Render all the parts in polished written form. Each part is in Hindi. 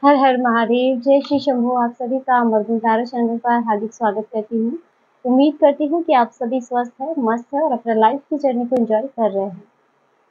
हर हर महादेव, जय श्री शंभू। आप सभी का अमरगुण तारा चैनल पर हार्दिक स्वागत करती हूँ। उम्मीद करती हूँ कि आप सभी स्वस्थ हैं, मस्त हैं और अपना लाइफ की जर्नी को एंजॉय कर रहे हैं।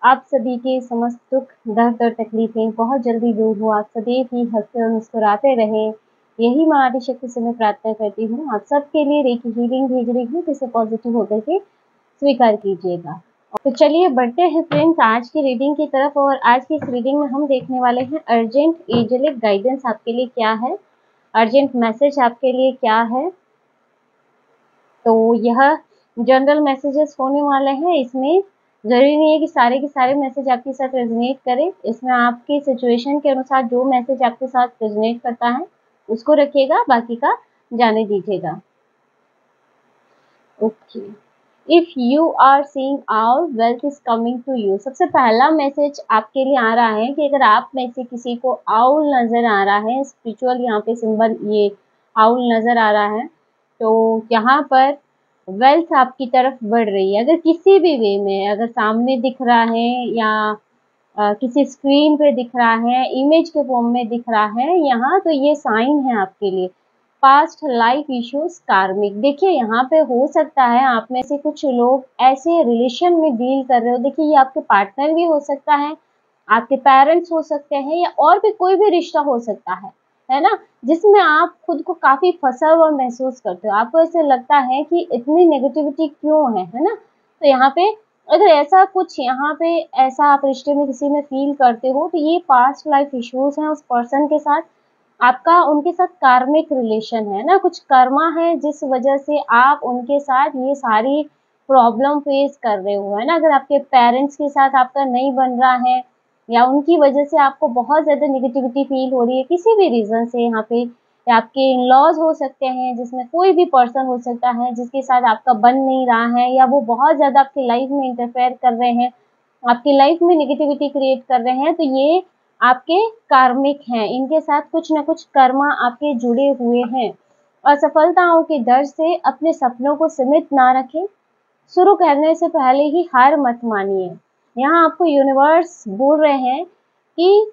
आप सभी के समस्त दुख, दर्द और तकलीफें बहुत जल्दी दूर हो। आप सभी ही हंसते और मुस्कुराते रहें, यही माँ आदिशक्ति से मैं प्रार्थना करती हूँ। आप सबके लिए रेकी हीलिंग भेज रही हूँ, जिसे पॉजिटिव होकर के स्वीकार कीजिएगा। तो चलिए बढ़ते हैं फ्रेंड्स आज की रीडिंग की तरफ। और आज की इस रीडिंग में हम देखने वाले हैं अर्जेंट एंजेलिक गाइडेंस आपके लिए क्या है, अर्जेंट मैसेज आपके लिए क्या है। तो यह जनरल मैसेजेस होने वाले हैं। इसमें जरूरी नहीं है कि सारे के सारे मैसेज आपके साथ रेजोनेट करें। इसमें आपकी सिचुएशन के अनुसार जो मैसेज आपके साथ रेजोनेट करता है उसको रखिएगा, बाकी का जाने दीजिएगा। Okay, if you are seeing our wealth is coming to you. सबसे पहला मैसेज आपके लिए आ रहा है कि अगर आप में से किसी को आउल नजर आ रहा है, स्पिरिचुअल यहाँ पे सिंबल ये आउल नजर आ रहा है, तो यहाँ पर वेल्थ आपकी तरफ बढ़ रही है। अगर किसी भी वे में, अगर सामने दिख रहा है या किसी स्क्रीन पे दिख रहा है, इमेज के फॉर्म में दिख रहा है यहाँ, तो ये साइन है आपके लिए। पास्ट लाइफ इश्यूज कार्मिक। देखिए यहाँ पे हो सकता है आप में से कुछ लोग ऐसे रिलेशन में डील कर रहे हो। देखिए ये आपके पार्टनर भी हो सकता है, आपके पेरेंट्स हो सकते हैं, या और भी कोई भी रिश्ता हो सकता है ना, जिसमें आप खुद को काफी फंसा हुआ महसूस करते हो। आपको ऐसे लगता है कि इतनी नेगेटिविटी क्यों है ना। तो यहाँ पे अगर ऐसा कुछ यहाँ पे ऐसा आप रिश्ते में किसी में फील करते हो, तो ये पास्ट लाइफ इश्यूज हैं उस पर्सन के साथ। आपका उनके साथ कार्मिक रिलेशन है ना, कुछ कर्मा है जिस वजह से आप उनके साथ ये सारी प्रॉब्लम फेस कर रहे हो, है ना। अगर आपके पेरेंट्स के साथ आपका नहीं बन रहा है या उनकी वजह से आपको बहुत ज़्यादा नेगेटिविटी फील हो रही है किसी भी रीज़न से, यहाँ पे या आपके इन-लॉज़ हो सकते हैं, जिसमें कोई भी पर्सन हो सकता है जिसके साथ आपका बन नहीं रहा है, या वो बहुत ज़्यादा आपकी लाइफ में इंटरफेयर कर रहे हैं, आपकी लाइफ में नेगेटिविटी क्रिएट कर रहे हैं, तो ये आपके कार्मिक हैं। इनके साथ कुछ ना कुछ कर्मा आपके जुड़े हुए हैं। असफलताओं के डर से अपने सपनों को सीमित ना रखें। शुरू करने से पहले ही हार मत मानिए। यहाँ आपको यूनिवर्स बोल रहे हैं कि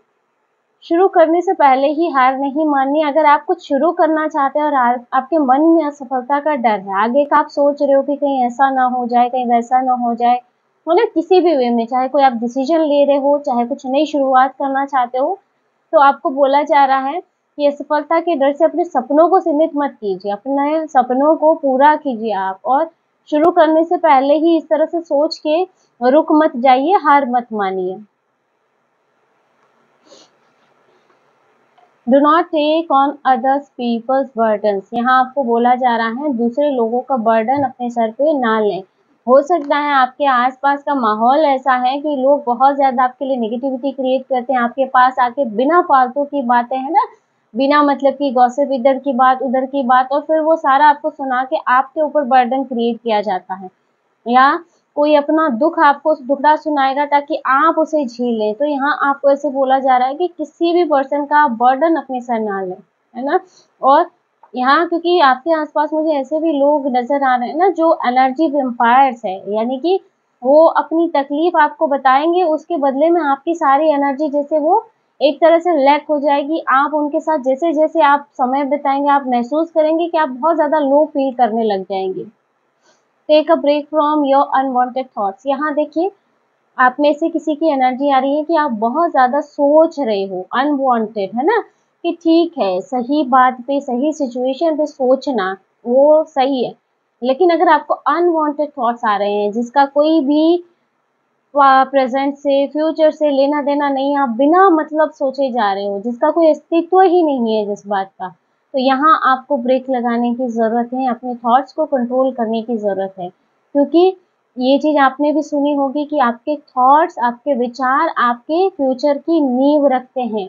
शुरू करने से पहले ही हार नहीं माननी। अगर आप कुछ शुरू करना चाहते हैं और आपके मन में असफलता का डर है, आगे का आप सोच रहे हो कि कहीं ऐसा ना हो जाए, कहीं वैसा ना हो जाए, मतलब किसी भी वे में, चाहे कोई आप डिसीजन ले रहे हो, चाहे कुछ नई शुरुआत करना चाहते हो, तो आपको बोला जा रहा है कि असफलता के डर से अपने सपनों को सीमित मत कीजिए, अपने सपनों को पूरा कीजिए आप। और शुरू करने से पहले ही इस तरह से सोच के रुक मत जाइए, हार मत मानिए। Do not take on others peoples burdens. यहाँ आपको बोला जा रहा है दूसरे लोगों का बर्डन अपने सर पे ना लें। हो सकता है आपके आसपास का माहौल ऐसा है कि लोग बहुत ज्यादा आपके लिए नेगेटिविटी क्रिएट करते हैं, आपके पास आके बिना फालतू की बातें, है ना, बिना मतलब की गॉसिप, इधर की बात उधर की बात, और फिर वो सारा आपको सुना के आपके ऊपर बर्डन क्रिएट किया जाता है, या कोई अपना दुख आपको दुखड़ा सुनाएगा ताकि आप उसे झेल लें। तो यहाँ आपको ऐसे बोला जा रहा है कि किसी भी पर्सन का बर्डन अपने सर ना लें, है ना। और यहाँ क्योंकि आपके आसपास मुझे ऐसे भी लोग नजर आ रहे हैं ना जो एनर्जी वेम्पायर्स है, यानी कि वो अपनी तकलीफ आपको बताएंगे, उसके बदले में आपकी सारी एनर्जी जैसे वो एक तरह से लैक हो जाएगी। आप उनके साथ जैसे जैसे आप समय बिताएंगे, आप महसूस करेंगे कि आप बहुत ज्यादा लो फील करने लग जाएंगे। Take a break from your unwanted thoughts. यहाँ देखिए आप में से किसी की एनर्जी आ रही है कि आप बहुत ज्यादा सोच रहे हो, अनवांटेड, है ना, कि ठीक है, सही बात पे सही सिचुएशन पे सोचना वो सही है, लेकिन अगर आपको अनवांटेड थॉट्स आ रहे हैं जिसका कोई भी प्रेजेंट से फ्यूचर से लेना देना नहीं, आप बिना मतलब सोचे जा रहे हो, जिसका कोई अस्तित्व ही नहीं है जिस बात का, तो यहाँ आपको ब्रेक लगाने की ज़रूरत है, अपने थॉट्स को कंट्रोल करने की ज़रूरत है। क्योंकि ये चीज़ आपने भी सुनी होगी कि आपके थॉट्स, आपके विचार आपके फ्यूचर की नींव रखते हैं।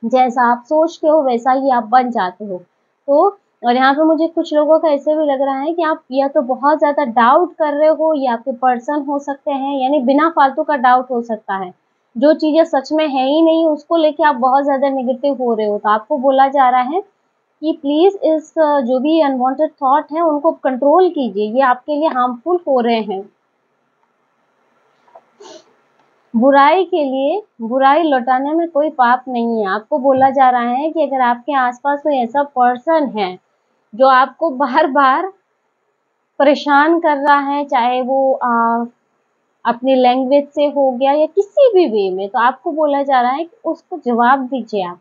जैसा आप सोचते हो वैसा ही आप बन जाते हो। तो और यहाँ पे मुझे कुछ लोगों का ऐसे भी लग रहा है कि आप या तो बहुत ज़्यादा डाउट कर रहे हो, या आपके पर्सन हो सकते हैं, यानी बिना फालतू का डाउट हो सकता है। जो चीज़ें सच में है ही नहीं उसको लेके आप बहुत ज़्यादा नेगेटिव हो रहे हो। तो आपको बोला जा रहा है कि प्लीज़ इस जो भी अनवांटेड थॉट है उनको कंट्रोल कीजिए, ये आपके लिए हार्मफुल हो रहे हैं। बुराई के लिए बुराई लौटाने में कोई पाप नहीं है। आपको बोला जा रहा है कि अगर आपके आसपास कोई ऐसा पर्सन है जो आपको बार-बार परेशान कर रहा है, चाहे वो अपनी लैंग्वेज से हो गया या किसी भी वे में, तो आपको बोला जा रहा है कि उसको जवाब दीजिए आप।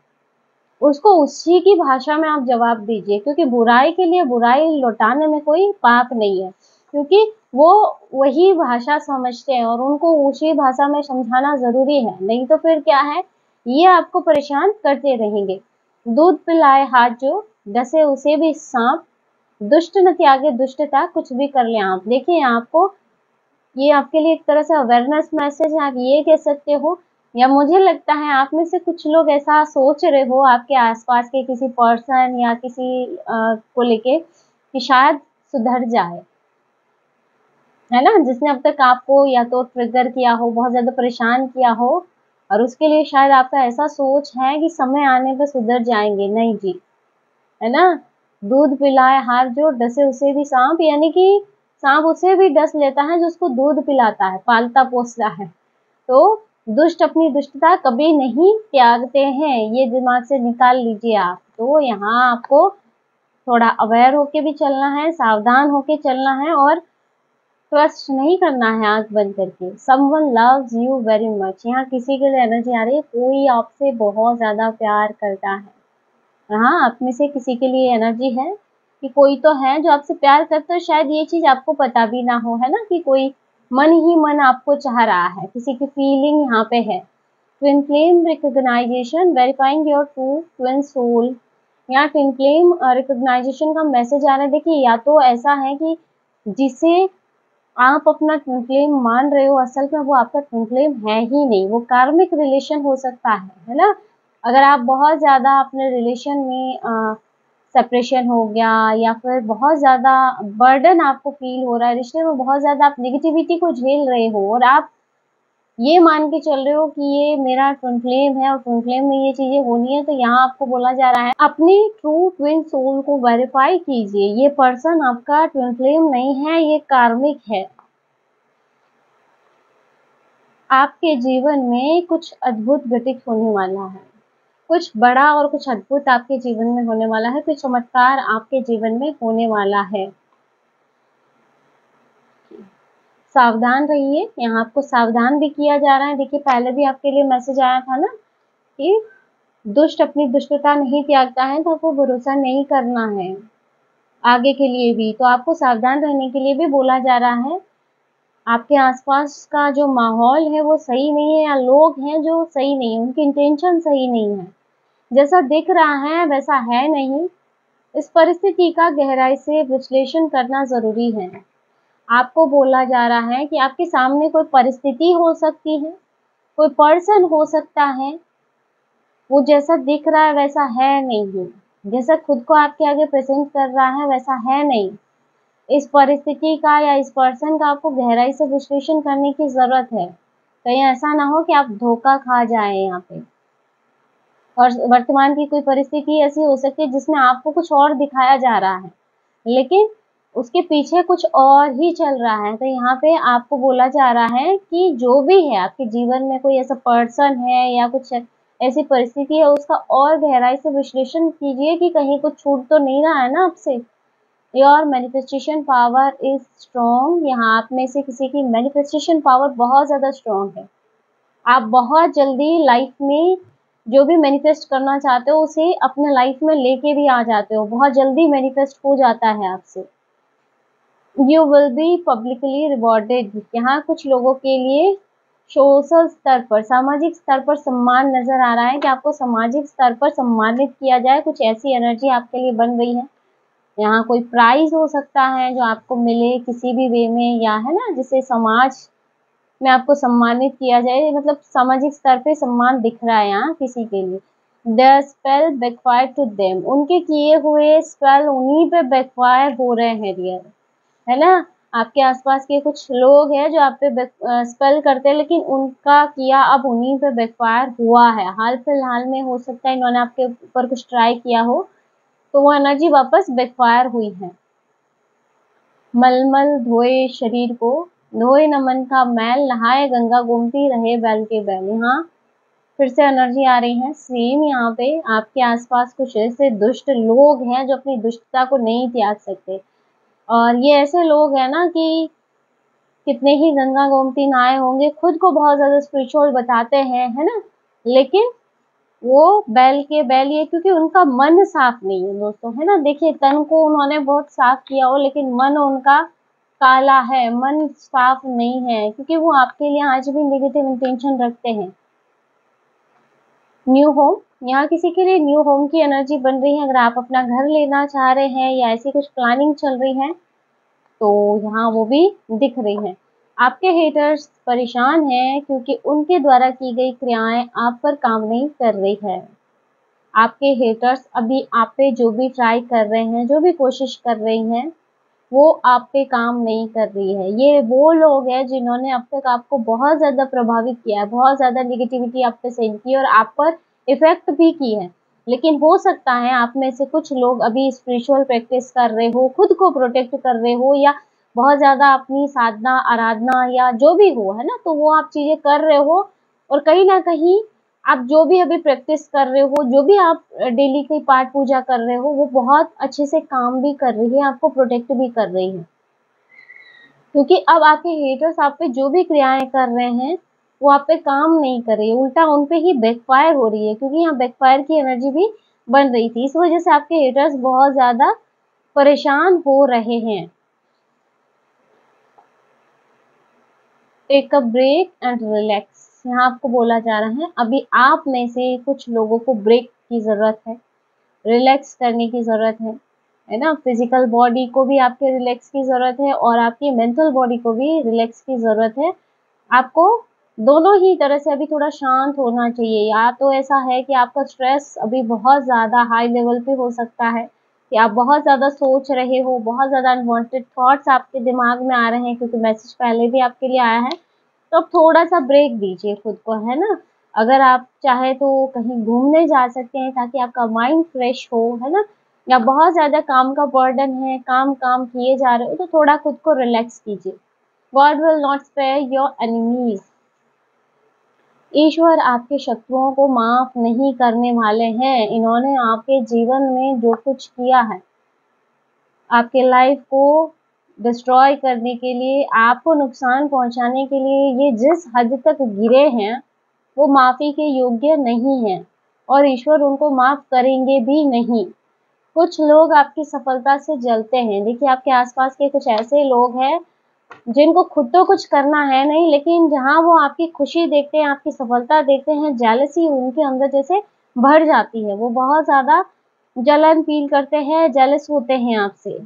उसको उसी की भाषा में आप जवाब दीजिए, क्योंकि बुराई के लिए बुराई लौटाने में कोई पाप नहीं है, क्योंकि वो वही भाषा समझते हैं और उनको उसी भाषा में समझाना ज़रूरी है, नहीं तो फिर क्या है, ये आपको परेशान करते रहेंगे। दूध पिलाए हाथ जो, डसे उसे भी साँप, दुष्ट न त्यागे दुष्टता, कुछ भी कर लें आप। देखिए आपको ये आपके लिए एक तरह से अवेयरनेस मैसेज है, आप ये कह सकते हो, या मुझे लगता है आप में से कुछ लोग ऐसा सोच रहे हो आपके आसपास के किसी पर्सन या किसी को लेके कि शायद सुधर जाए, है ना? जिसने अब तक आपको या तो ट्रिगर किया हो, बहुत ज़्यादा परेशान किया हो और उसके लिए शायद आपका ऐसा सोच है कि समय आने पे सुधर जाएँगे। नहीं जी, है ना? दूध पिलाए हाथ जो, डसे उसे भी साँप, यानी कि साँप उसे भी डस लेता है जो उसको दूध पिलाता है, पालता-पोसता है। तो दुष्ट अपनी दुष्टता कभी नहीं त्यागते हैं, ये दिमाग से निकाल लीजिए आप। तो यहाँ आपको थोड़ा अवेयर होके भी चलना है, सावधान होके चलना है और ट्रस्ट नहीं करना है आँख बंद करके। Someone loves you very much, यहाँ किसी के लिए एनर्जी आ रही है, कोई आपसे बहुत ज़्यादा प्यार करता है। हाँ, आप में से किसी के लिए एनर्जी है कि कोई तो है जो आपसे प्यार करता है, शायद ये चीज़ आपको पता भी ना हो, है ना? कि कोई मन ही मन आपको चाह रहा है, किसी की फीलिंग यहाँ पे है। Twin flame recognization, verifying your true twin soul, यहाँ ट्विन फ्लेम रिकॉग्नाइजेशन का मैसेज आ रहा है। देखिए या तो ऐसा है कि जिसे आप अपना ट्विन फ्लेम मान रहे हो, असल में वो आपका ट्विन फ्लेम है ही नहीं, वो कार्मिक रिलेशन हो सकता है ना? अगर आप बहुत ज़्यादा अपने रिलेशन में सेपरेशन हो गया या फिर बहुत ज़्यादा बर्डन आपको फ़ील हो रहा है, रिश्ते में बहुत ज़्यादा आप नेगेटिविटी को झेल रहे हो और आप ये मान के चल रहे हो कि ये मेरा ट्विन फ्लेम है और ट्विन फ्लेम में ये चीज़ें होनी है, तो यहाँ आपको बोला जा रहा है अपनी ट्रू ट्विन सोल को वेरीफाई कीजिए। ये पर्सन आपका ट्विन फ्लेम नहीं है, ये कार्मिक है। आपके जीवन में कुछ अद्भुत घटित होने वाला है, कुछ बड़ा और कुछ अद्भुत आपके जीवन में होने वाला है, कुछ चमत्कार आपके जीवन में होने वाला है। सावधान रहिए, यहाँ आपको सावधान भी किया जा रहा है। देखिए पहले भी आपके लिए मैसेज आया था ना कि दुष्ट अपनी दुष्टता नहीं त्यागता है, तो आपको भरोसा नहीं करना है आगे के लिए भी। तो आपको सावधान रहने के लिए भी बोला जा रहा है। आपके आसपास का जो माहौल है वो सही नहीं है, या लोग हैं जो सही नहीं है, उनकी इंटेंशन सही नहीं है, जैसा दिख रहा है वैसा है नहीं। इस परिस्थिति का गहराई से विश्लेषण करना ज़रूरी है। आपको बोला जा रहा है कि आपके सामने कोई परिस्थिति हो सकती है, कोई पर्सन हो सकता है, वो जैसा दिख रहा है वैसा है नहीं, जैसा खुद को आपके आगे प्रेज़ेंट कर रहा है वैसा है नहीं। इस परिस्थिति का या इस पर्सन का आपको गहराई से विश्लेषण करने की ज़रूरत है। कहीं ऐसा ना हो कि आप धोखा खा जाएँ यहाँ पे। और वर्तमान की कोई परिस्थिति ऐसी हो सकती है जिसमें आपको कुछ और दिखाया जा रहा है, लेकिन उसके पीछे कुछ और ही चल रहा है। तो यहाँ पे आपको बोला जा रहा है कि जो भी है आपके जीवन में कोई ऐसा पर्सन है या कुछ ऐसी परिस्थिति है, उसका और गहराई से विश्लेषण कीजिए कि कहीं कुछ छूट तो नहीं रहा है ना आपसे। Your manifestation power is strong, यहाँ आप में से किसी की मैनिफेस्टेशन पावर बहुत ज़्यादा स्ट्रॉन्ग है। आप बहुत जल्दी लाइफ में जो भी मैनिफेस्ट करना चाहते हो उसे अपने लाइफ में लेके भी आ जाते हो, बहुत जल्दी मैनिफेस्ट हो जाता है आपसे। You will be publicly rewarded, यहाँ कुछ लोगों के लिए सोशल स्तर पर, सामाजिक स्तर पर सम्मान नजर आ रहा है कि आपको सामाजिक स्तर पर सम्मानित किया जाए, कुछ ऐसी एनर्जी आपके लिए बन रही है। यहाँ कोई प्राइज हो सकता है जो आपको मिले किसी भी वे में, या है ना जिसे समाज में आपको सम्मानित किया जाए, मतलब सामाजिक स्तर पे सम्मान दिख रहा है यहाँ किसी के लिए। The spell backfire to them, उनके किए हुए स्पेल उन्हीं पे बैकफायर हो रहे हैं रियल, है ना? आपके आसपास के कुछ लोग हैं जो आप पे स्पेल करते हैं, लेकिन उनका किया अब उन्हीं पे बैकफायर हुआ है। हाल फिलहाल में हो सकता है इन्होंने आपके ऊपर कुछ ट्राई किया हो, तो वो एनर्जी वापस बैकफायर हुई है। मलमल धोए शरीर को, धोए नमन का मैल, नहाए गंगा गोमती, रहे बैल के बैल। यहाँ फिर से एनर्जी आ रही है सेम। यहाँ पे आपके आसपास कुछ ऐसे दुष्ट लोग हैं जो अपनी दुष्टता को नहीं त्याग सकते, और ये ऐसे लोग हैं ना कि कितने ही गंगा गोमती नहाए होंगे, खुद को बहुत ज्यादा स्पिरिचुअल बताते हैं, है ना, लेकिन वो बैल के बैल ये क्योंकि उनका मन साफ नहीं है दोस्तों, है ना। देखिए तन को उन्होंने बहुत साफ किया हो, लेकिन मन उनका काला है, मन साफ नहीं है, क्योंकि वो आपके लिए आज भी नेगेटिव इंटेंशन रखते हैं। न्यू होम, यहाँ किसी के लिए न्यू होम की एनर्जी बन रही है। अगर आप अपना घर लेना चाह रहे हैं या ऐसी कुछ प्लानिंग चल रही है तो यहाँ वो भी दिख रही है। आपके हेटर्स परेशान हैं क्योंकि उनके द्वारा की गई क्रियाएं आप पर काम नहीं कर रही है। आपके हेटर्स अभी आप पे जो भी ट्राई कर रहे हैं, जो भी कोशिश कर रही हैं, वो आप पे काम नहीं कर रही है। ये वो लोग हैं जिन्होंने अब तक आपको बहुत ज़्यादा प्रभावित किया है, बहुत ज़्यादा नेगेटिविटी आप पे सेंड की और आप पर इफ़ेक्ट भी की है। लेकिन हो सकता है आप में से कुछ लोग अभी स्पिरिचुअल प्रैक्टिस कर रहे हो, खुद को प्रोटेक्ट कर रहे हो, या बहुत ज़्यादा अपनी साधना, आराधना या जो भी हो, है ना, तो वो आप चीज़ें कर रहे हो, और कहीं न कहीं आप जो भी अभी प्रैक्टिस कर रहे हो, जो भी आप डेली की पाठ पूजा कर रहे हो, वो बहुत अच्छे से काम भी कर रही है, आपको प्रोटेक्ट भी कर रही है। क्योंकि अब आपके हेटर्स आप पे जो भी क्रियाएं कर रहे हैं, वो आप पे काम नहीं कर रही है, उल्टा उन पे ही बैकफायर हो रही है, क्योंकि यहाँ बैकफायर की एनर्जी भी बन रही थी। इस वजह से आपके हेटर्स बहुत ज़्यादा परेशान हो रहे हैं। Take a break and relax, यहाँ आपको बोला जा रहा है अभी आप में से कुछ लोगों को ब्रेक की ज़रूरत है, रिलैक्स करने की ज़रूरत है ना। फिजिकल बॉडी को भी आपके रिलैक्स की ज़रूरत है और आपकी मेंटल बॉडी को भी रिलैक्स की ज़रूरत है। आपको दोनों ही तरह से अभी थोड़ा शांत होना चाहिए। या तो ऐसा है कि आपका स्ट्रेस अभी बहुत ज़्यादा हाई लेवल पे हो सकता है कि आप बहुत ज़्यादा सोच रहे हो, बहुत ज़्यादा अनवांटेड थॉट्स आपके दिमाग में आ रहे हैं, क्योंकि मैसेज पहले भी आपके लिए आया है। तो आप थोड़ा-सा ब्रेक दीजिए खुद को, है ना। अगर आप चाहें तो कहीं घूमने जा सकते हैं ताकि आपका माइंड फ्रेश हो, है ना। या बहुत ज़्यादा काम का बर्डन है, काम-काम किए जा रहे हो, तो थोड़ा खुद को रिलैक्स कीजिए। God will not spare your enemies, ईश्वर आपके शत्रुओं को माफ़ नहीं करने वाले हैं। इन्होंने आपके जीवन में जो कुछ किया है, आपके लाइफ को डिस्ट्रॉय करने के लिए, आपको नुकसान पहुंचाने के लिए, ये जिस हद तक गिरे हैं वो माफ़ी के योग्य नहीं हैं, और ईश्वर उनको माफ़ करेंगे भी नहीं। कुछ लोग आपकी सफलता से जलते हैं। देखिए आपके आसपास के कुछ ऐसे लोग हैं जिनको खुद तो कुछ करना है नहीं, लेकिन जहाँ वो आपकी खुशी देखते हैं, आपकी सफलता देखते हैं, जेलसी उनके अंदर जैसे भर जाती है। वो बहुत ज़्यादा जलन फ़ील करते हैं, जेलस होते हैं आपसे।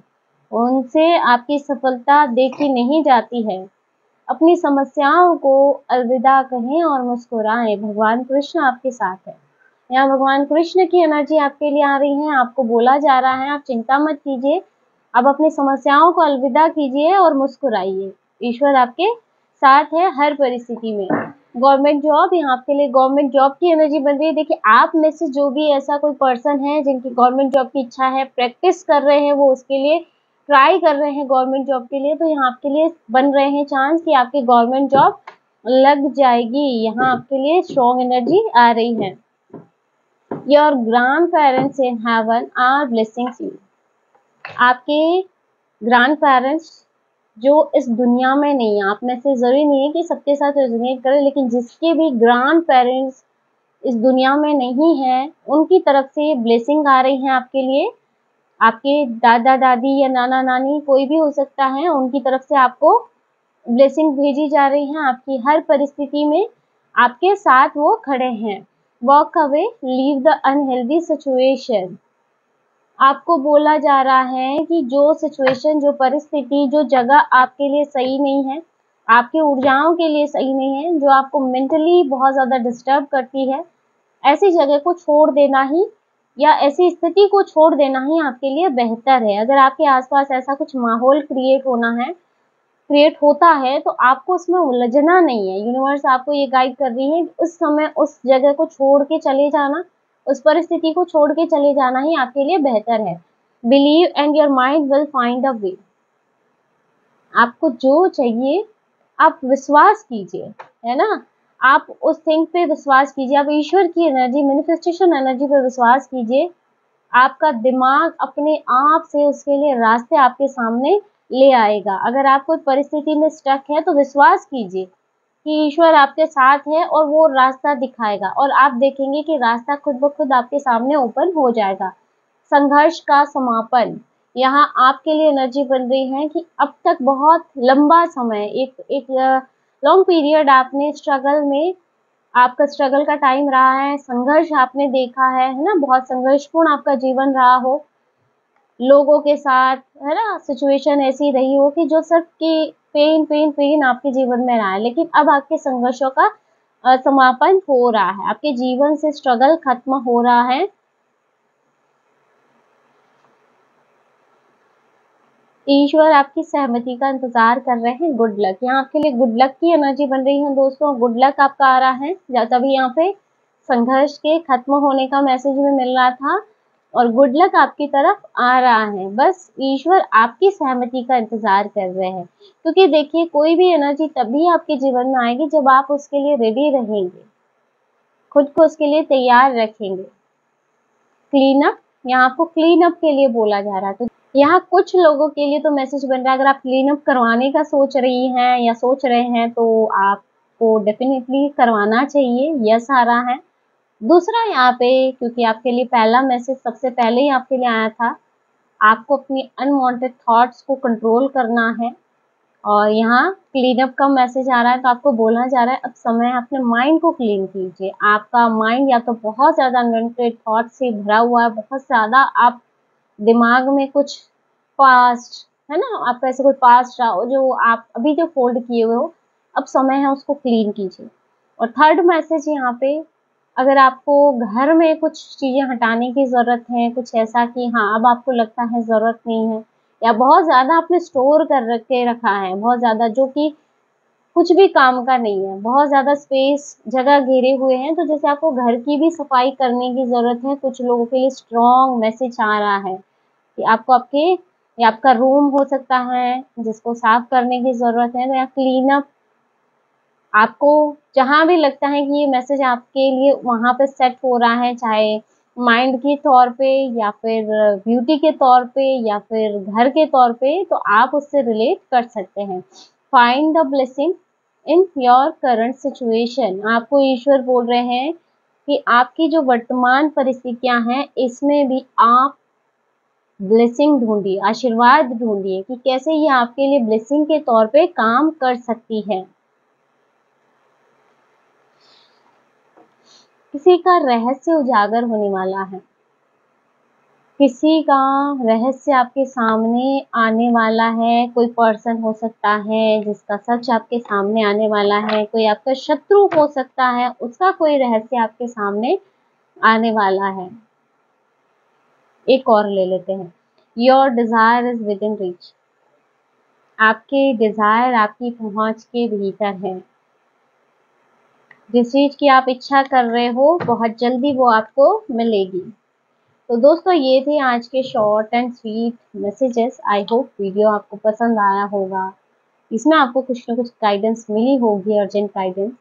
उनसे आपकी सफलता देखी नहीं जाती है। अपनी समस्याओं को अलविदा कहें और मुस्कुराएं, भगवान कृष्ण आपके साथ है। यहाँ भगवान कृष्ण की एनर्जी आपके लिए आ रही है। आपको बोला जा रहा है आप चिंता मत कीजिए, आप अपनी समस्याओं को अलविदा कीजिए और मुस्कुराइए। ईश्वर आपके साथ है हर परिस्थिति में। गवर्नमेंट जॉब, यहाँ आपके लिए गवर्नमेंट जॉब की एनर्जी बन रही है। देखिए आप में से जो भी ऐसा कोई पर्सन है जिनकी गवर्नमेंट जॉब की इच्छा है, प्रैक्टिस कर रहे हैं, वो उसके लिए ट्राई कर रहे हैं गवर्नमेंट जॉब के लिए, तो यहाँ आपके लिए बन रहे हैं चांस कि आपकी गवर्नमेंट जॉब लग जाएगी। यहाँ आपके लिए स्ट्रॉन्ग एनर्जी आ रही है। Your grand parents in heaven are blessings you, आपके ग्रैंड पेरेंट्स जो इस दुनिया में नहीं है, आप में से ज़रूरी नहीं है कि सबके साथ रेजोनेट करें, लेकिन जिसके भी ग्रैंड पेरेंट्स इस दुनिया में नहीं है, उनकी तरफ से ब्लेसिंग आ रही है आपके लिए। आपके दादा दादी या नाना नानी कोई भी हो सकता है, उनकी तरफ से आपको ब्लेसिंग भेजी जा रही है। आपकी हर परिस्थिति में आपके साथ वो खड़े हैं। Walk away, leave the unhealthy situation, आपको बोला जा रहा है कि जो सिचुएशन, जो परिस्थिति, जो जगह आपके लिए सही नहीं है, आपकी ऊर्जाओं के लिए सही नहीं है, जो आपको मेंटली बहुत ज़्यादा डिस्टर्ब करती है, ऐसी जगह को छोड़ देना ही या ऐसी स्थिति को छोड़ देना ही आपके लिए बेहतर है। अगर आपके आसपास ऐसा कुछ माहौल क्रिएट होता है तो आपको उसमें उलझना नहीं है। यूनिवर्स आपको ये गाइड कर रही है उस समय उस जगह को छोड़ के चले जाना, उस परिस्थिति को छोड़ के चले जाना ही आपके लिए बेहतर है। Believe and your mind will find a way, आपको जो चाहिए आप विश्वास कीजिए, है ना, आप उस थिंग पे विश्वास कीजिए, आप ईश्वर की एनर्जी, मैनिफेस्टेशन एनर्जी पे विश्वास कीजिए। आपका दिमाग अपने आप से उसके लिए रास्ते आपके सामने ले आएगा। अगर आप कोई परिस्थिति में स्टक है तो विश्वास कीजिए कि ईश्वर आपके साथ है और वो रास्ता दिखाएगा, और आप देखेंगे कि रास्ता खुद ब खुद आपके सामने ओपन हो जाएगा। संघर्ष का समापन, यहाँ आपके लिए एनर्जी बन रही है कि अब तक बहुत लंबा समय, एक लॉन्ग पीरियड आपने स्ट्रगल में, आपका स्ट्रगल का टाइम रहा है, संघर्ष आपने देखा है ना, बहुत संघर्षपूर्ण आपका जीवन रहा हो, लोगों के साथ, है ना, सिचुएशन ऐसी रही हो कि जो सिर्फ कि पेन पेन पेन आपके जीवन में रहा है, लेकिन अब आपके संघर्षों का समापन हो रहा है, आपके जीवन से स्ट्रगल खत्म हो रहा है। ईश्वर आपकी सहमति का इंतजार कर रहे हैं। गुड लक, यहाँ आपके लिए गुड लक की एनर्जी बन रही है दोस्तों, गुड लक आपका आ रहा है। तभी यहाँ पे संघर्ष के खत्म होने का मैसेज में मिल रहा था और गुड लक आपकी तरफ आ रहा है। बस ईश्वर आपकी सहमति का इंतजार कर रहे हैं, क्योंकि देखिए कोई भी एनर्जी तभी आपके जीवन में आएगी जब आप उसके लिए रेडी रहेंगे, खुद को उसके लिए तैयार रखेंगे। क्लीन अप, यहाँ आपको क्लीन अप के लिए बोला जा रहा है। तो यहाँ कुछ लोगों के लिए तो मैसेज बन रहा है, अगर आप क्लीन अप करवाने का सोच रही हैं या सोच रहे हैं तो आपको डेफिनेटली करवाना चाहिए, यस आ रहा है। दूसरा यहाँ पे, क्योंकि आपके लिए पहला मैसेज सबसे पहले ही आपके लिए आया था, आपको अपनी अनवांटेड थॉट्स को कंट्रोल करना है, और यहाँ क्लीन अप का मैसेज आ रहा है, तो आपको बोला जा रहा है अब समय है अपने माइंड को क्लीन कीजिए। आपका माइंड या तो बहुत ज़्यादा अनवांटेड थॉट से भरा हुआ है, बहुत ज़्यादा आप दिमाग में कुछ पास्ट, है ना, आपका ऐसे कोई पास्ट रहा हो जो आप अभी जो फोल्ड किए हुए हो, अब समय है उसको क्लीन कीजिए। और थर्ड मैसेज यहाँ पे, अगर आपको घर में कुछ चीज़ें हटाने की ज़रूरत है, कुछ ऐसा कि हाँ अब आपको लगता है ज़रूरत नहीं है, या बहुत ज़्यादा आपने स्टोर कर के रखा है, बहुत ज़्यादा जो कि कुछ भी काम का नहीं है, बहुत ज़्यादा स्पेस जगह घेरे हुए हैं, तो जैसे आपको घर की भी सफाई करने की ज़रूरत है, कुछ लोगों के लिए स्ट्रॉन्ग मैसेज आ रहा है कि आपको आपके, या आपका रूम हो सकता है जिसको साफ करने की ज़रूरत है, तो या क्लीन अप, आपको जहाँ भी लगता है कि ये मैसेज आपके लिए वहाँ पे सेट हो रहा है, चाहे माइंड के तौर पे या फिर ब्यूटी के तौर पे या फिर घर के तौर पे, तो आप उससे रिलेट कर सकते हैं। Find the blessing in your current situation, आपको ईश्वर बोल रहे हैं कि आपकी जो वर्तमान परिस्थितियां हैं इसमें भी आप ब्लेसिंग ढूंढिए, आशीर्वाद ढूंढिए कि कैसे ये आपके लिए ब्लेसिंग के तौर पे काम कर सकती है। किसी का रहस्य उजागर होने वाला है, किसी का रहस्य आपके सामने आने वाला है, कोई पर्सन हो सकता है जिसका सच आपके सामने आने वाला है, कोई आपका शत्रु हो सकता है, उसका कोई रहस्य आपके सामने आने वाला है। एक और ले लेते हैं, your desire is with in reach, आपके डिजायर आपकी पहुंच के भीतर है, जिस चीज की आप इच्छा कर रहे हो बहुत जल्दी वो आपको मिलेगी। तो दोस्तों ये थे आज के short and sweet messages. I hope video आपको पसंद आया होगा, इसमें आपको कुछ ना कुछ गाइडेंस मिली होगी, अर्जेंट गाइडेंस।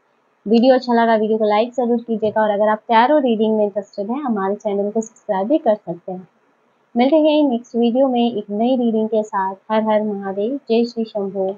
वीडियो अच्छा लगा वीडियो को लाइक जरूर कीजिएगा, और अगर आप टैरो रीडिंग में इंटरेस्टेड हैं हमारे चैनल को सब्सक्राइब भी कर सकते हैं। मिलते हैं नेक्स्ट वीडियो में एक नई रीडिंग के साथ। हर हर महादेव, जय श्री शंभो।